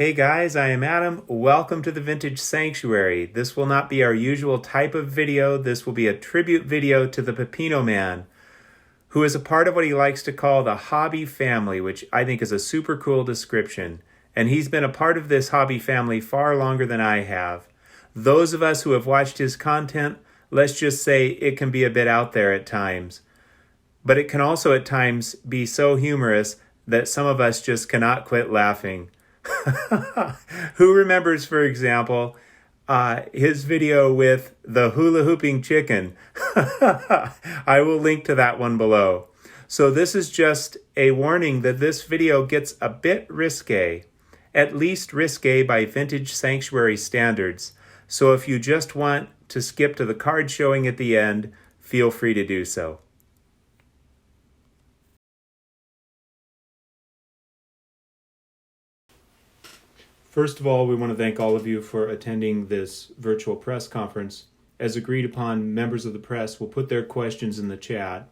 Hey guys, I am Adam. Welcome to the Vintage Sanctuary. This will not be our usual type of video. This will be a tribute video to the Pepino Man, who is a part of what he likes to call the hobby family, which I think is a super cool description. And he's been a part of this hobby family far longer than I have. Those of us who have watched his content, let's just say it can be a bit out there at times. But it can also at times be so humorous that some of us just cannot quit laughing. Who remembers, for example, his video with the hula-hooping chicken? I will link to that one below. So this is just a warning that this video gets a bit risque, at least risque by Vintage Sanctuary standards. So if you just want to skip to the card showing at the end, feel free to do so. First of all, we want to thank all of you for attending this virtual press conference. As agreed upon, members of the press will put their questions in the chat,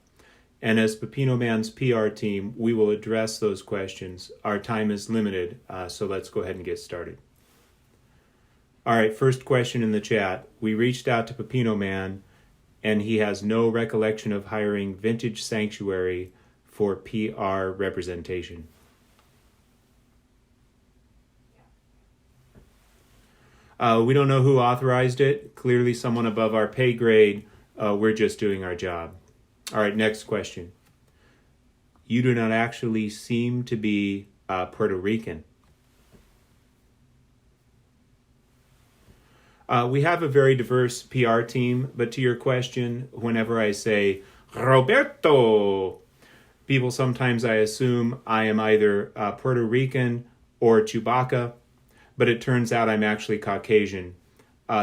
and as Pepino Man's PR team, we will address those questions. Our time is limited, so let's go ahead and get started. All right, first question in the chat. We reached out to Pepino Man, and he has no recollection of hiring Vintage Sanctuary for PR representation. We don't know who authorized it. Clearly someone above our pay grade. We're just doing our job. All right, next question. You do not actually seem to be Puerto Rican. We have a very diverse PR team, but to your question, whenever I say Roberto, people sometimes I assume I am either Puerto Rican or Chewbacca, but it turns out I'm actually Caucasian.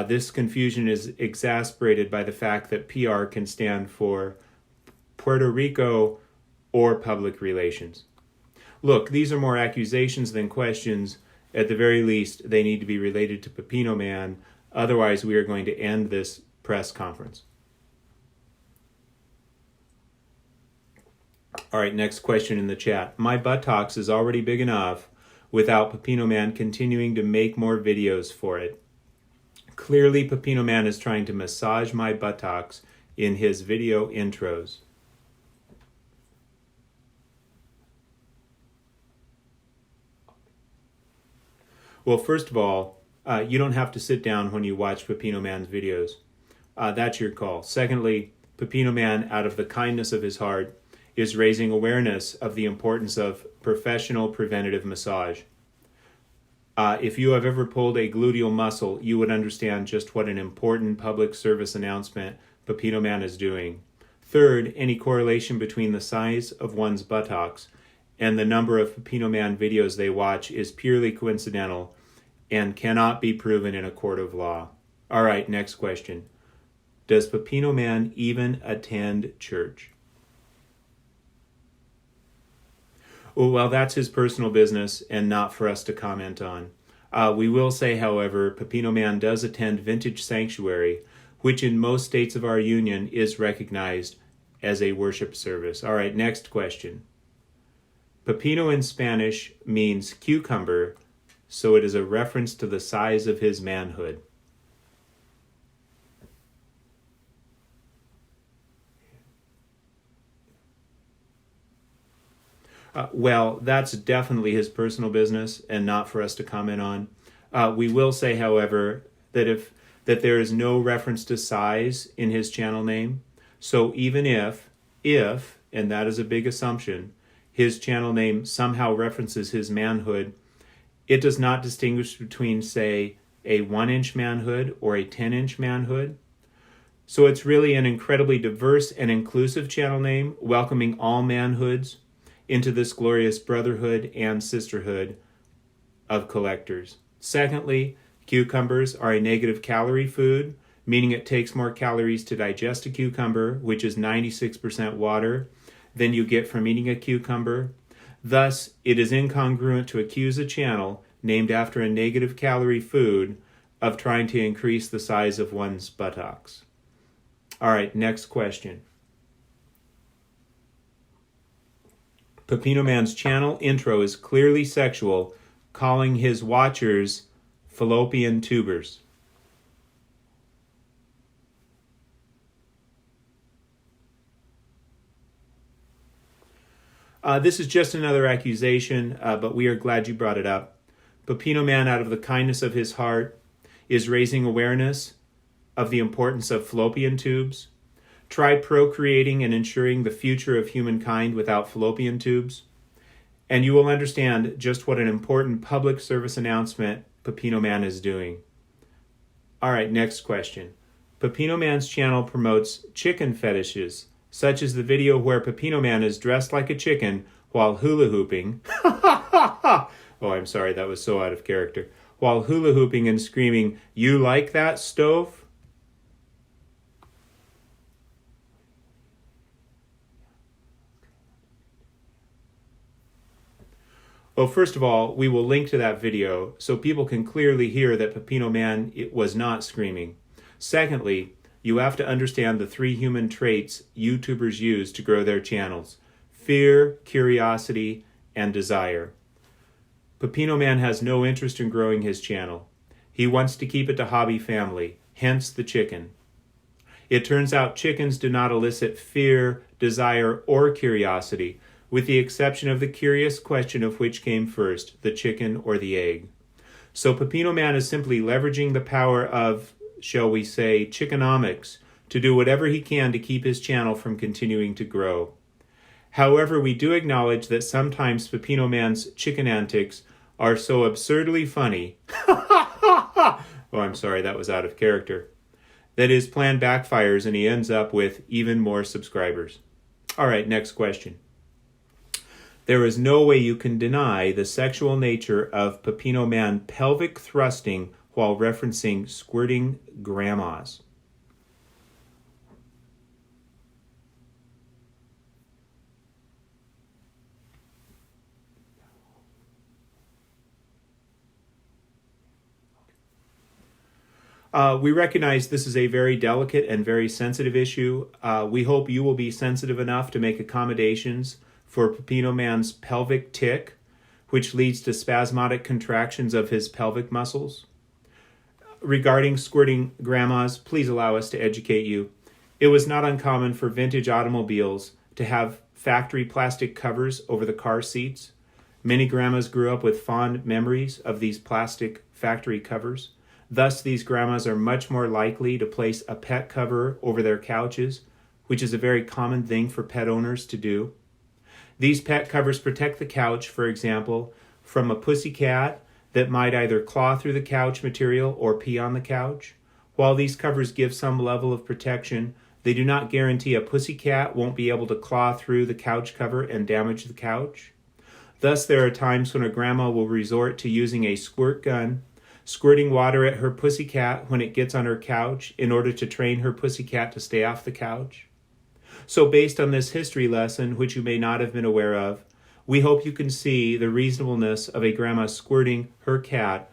This confusion is exacerbated by the fact that PR can stand for Puerto Rico or public relations. Look, these are more accusations than questions. At the very least, they need to be related to Pepino Man. Otherwise, we are going to end this press conference. All right, next question in the chat. My buttocks is already big enough without Pepino Man continuing to make more videos for it. Clearly, Pepino Man is trying to massage my buttocks in his video intros. Well, first of all, you don't have to sit down when you watch Pepino Man's videos. That's your call. Secondly, Pepino Man, out of the kindness of his heart, is raising awareness of the importance of professional preventative massage. If you have ever pulled a gluteal muscle, you would understand just what an important public service announcement Pepino Man is doing. Third, any correlation between the size of one's buttocks and the number of Pepino Man videos they watch is purely coincidental and cannot be proven in a court of law. All right, next question. Does Pepino Man even attend church? Well, that's his personal business and not for us to comment on. We will say, however, Pepino Man does attend Vintage Sanctuary, which in most states of our union is recognized as a worship service. All right, next question. Pepino in Spanish means cucumber, so it is a reference to the size of his manhood. Well, that's definitely his personal business and not for us to comment on. We will say, however, that there is no reference to size in his channel name. So even if, and that is a big assumption, his channel name somehow references his manhood, it does not distinguish between, say, a 1-inch manhood or a 10-inch manhood. So it's really an incredibly diverse and inclusive channel name, welcoming all manhoods into this glorious brotherhood and sisterhood of collectors. Secondly, cucumbers are a negative calorie food, meaning it takes more calories to digest a cucumber, which is 96% water, than you get from eating a cucumber. Thus, it is incongruent to accuse a channel named after a negative calorie food of trying to increase the size of one's buttocks. All right, next question. Pepino Man's channel intro is clearly sexual, calling his watchers fallopian tubers. This is just another accusation, but we are glad you brought it up. Pepino Man, out of the kindness of his heart, is raising awareness of the importance of fallopian tubes. Try procreating and ensuring the future of humankind without fallopian tubes, and you will understand just what an important public service announcement Pepino Man is doing. All right, next question. Pepino Man's channel promotes chicken fetishes, such as the video where Pepino Man is dressed like a chicken while hula-hooping. Oh, I'm sorry, that was so out of character. While hula-hooping and screaming, "You like that, stove?" Well, first of all, we will link to that video so people can clearly hear that Pepino Man was not screaming. Secondly, you have to understand the 3 human traits YouTubers use to grow their channels: fear, curiosity, and desire. Pepino Man has no interest in growing his channel. He wants to keep it to hobby family, hence the chicken. It turns out chickens do not elicit fear, desire, or curiosity, with the exception of the curious question of which came first, the chicken or the egg. So Pepino Man is simply leveraging the power of, shall we say, chickenomics to do whatever he can to keep his channel from continuing to grow. However, we do acknowledge that sometimes Pepino Man's chicken antics are so absurdly funny oh, I'm sorry, that was out of character, that his plan backfires and he ends up with even more subscribers. All right, next question. There is no way you can deny the sexual nature of Pepino Man pelvic thrusting while referencing squirting grandmas. We recognize this is a very delicate and very sensitive issue. We hope you will be sensitive enough to make accommodations for Pepino Man's pelvic tick, which leads to spasmodic contractions of his pelvic muscles. Regarding squirting grandmas, please allow us to educate you. It was not uncommon for vintage automobiles to have factory plastic covers over the car seats. Many grandmas grew up with fond memories of these plastic factory covers. Thus, these grandmas are much more likely to place a pet cover over their couches, which is a very common thing for pet owners to do. These pet covers protect the couch, for example, from a pussycat that might either claw through the couch material or pee on the couch. While these covers give some level of protection, they do not guarantee a pussycat won't be able to claw through the couch cover and damage the couch. Thus, there are times when a grandma will resort to using a squirt gun, squirting water at her pussycat when it gets on her couch in order to train her pussycat to stay off the couch. So based on this history lesson, which you may not have been aware of, we hope you can see the reasonableness of a grandma squirting her cat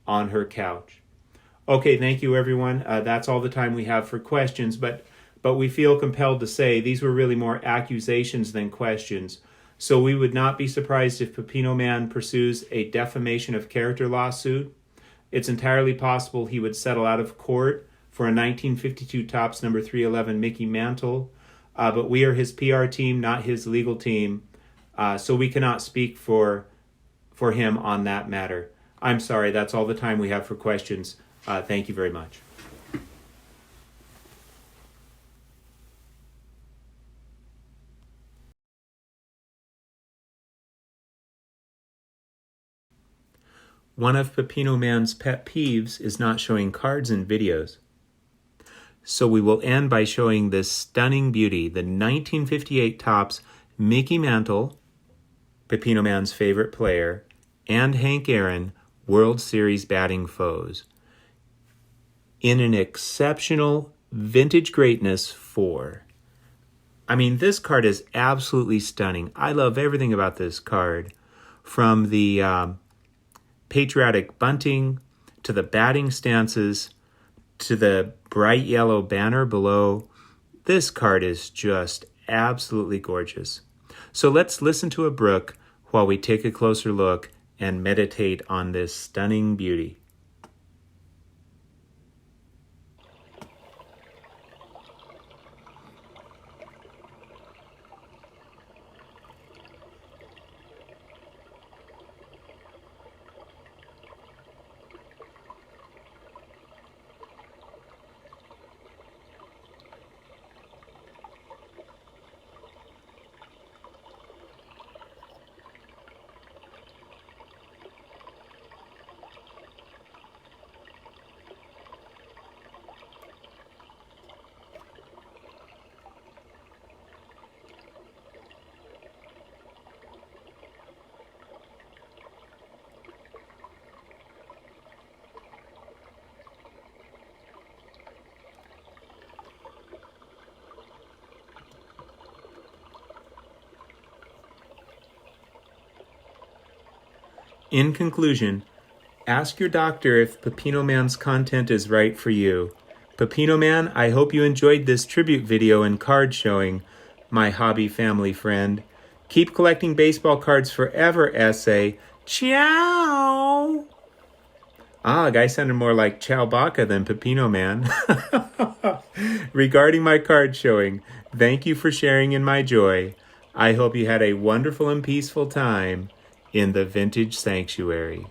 on her couch. Okay, thank you everyone. That's all the time we have for questions, but we feel compelled to say these were really more accusations than questions. So we would not be surprised if Pepino Man pursues a defamation of character lawsuit. It's entirely possible he would settle out of court for a 1952 Topps number 311 Mickey Mantle, but we are his PR team, not his legal team, so we cannot speak for him on that matter. I'm sorry, that's all the time we have for questions. Thank you very much. One of Pepino Man's pet peeves is not showing cards in videos. So we will end by showing this stunning beauty, the 1958 Topps Mickey Mantle, Pepino Man's favorite player, and Hank Aaron World Series batting foes, in an exceptional vintage greatness 4. I mean, this card is absolutely stunning. I love everything about this card, from the patriotic bunting to the batting stances to the bright yellow banner below. This card is just absolutely gorgeous. So let's listen to a brook while we take a closer look and meditate on this stunning beauty. In conclusion, ask your doctor if Pepino Man's content is right for you. Pepino Man, I hope you enjoyed this tribute video and card showing, my hobby family friend. Keep collecting baseball cards forever, essay. Ciao! Ah, a guy sounded more like Chewbacca than Pepino Man. Regarding my card showing, thank you for sharing in my joy. I hope you had a wonderful and peaceful time in the Vintage Sanctuary.